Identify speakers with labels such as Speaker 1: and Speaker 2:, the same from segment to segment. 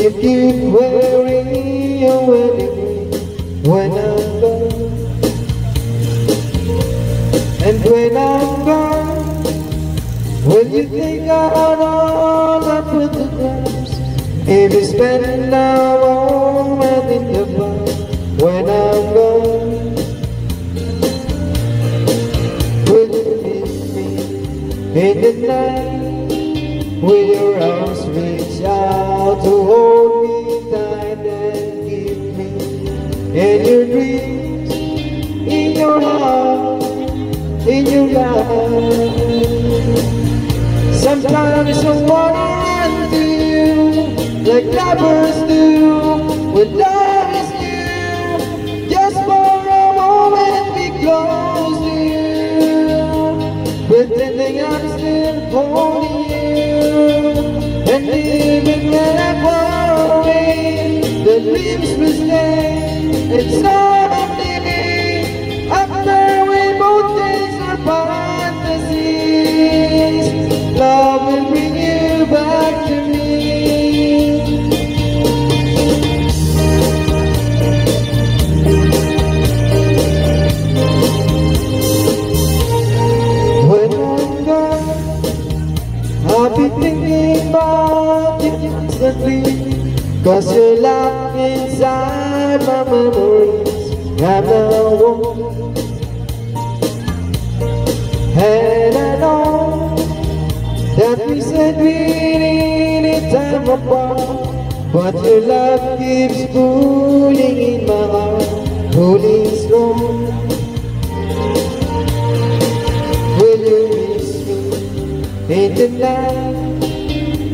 Speaker 1: you keep wearing your wedding ring when I'm gone? And when I'm gone, will you think out all the photographs? If you spend an hour in the bar when I'm gone, will you meet me in the night? Will your arms reach out to hold me tight and keep me in your dreams, in your heart, in your life? Sometimes I want to you like lovers do when love is new. Just for a moment be close to you, pretending I'm still holding you. And even when I'm far away, the dreams will stay. And someday, after we both taste our fantasies, love will bring you back to me. When I'm gone, I'll be thinking about you constantly, 'cause you're locked inside my memories. I'm the one, and I know that we said we needed time apart, but your love keeps pulling in my heart, pulling strong. Will you miss me in the night?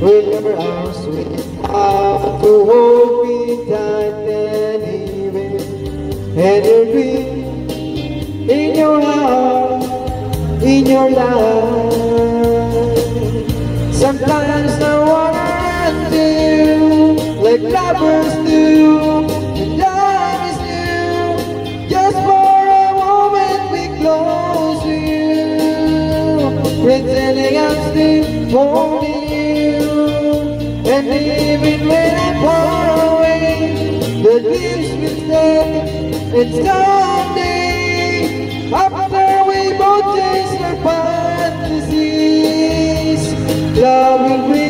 Speaker 1: Will your arms reach out to hold me tight and even and your dream in your heart, in your life? Sometimes I want you like lovers do when love is new. Just for a moment be close to you, pretending I'm still holding you. And even when I'm far away, the dreams will stay. And someday, after we both taste our fantasies, love will bring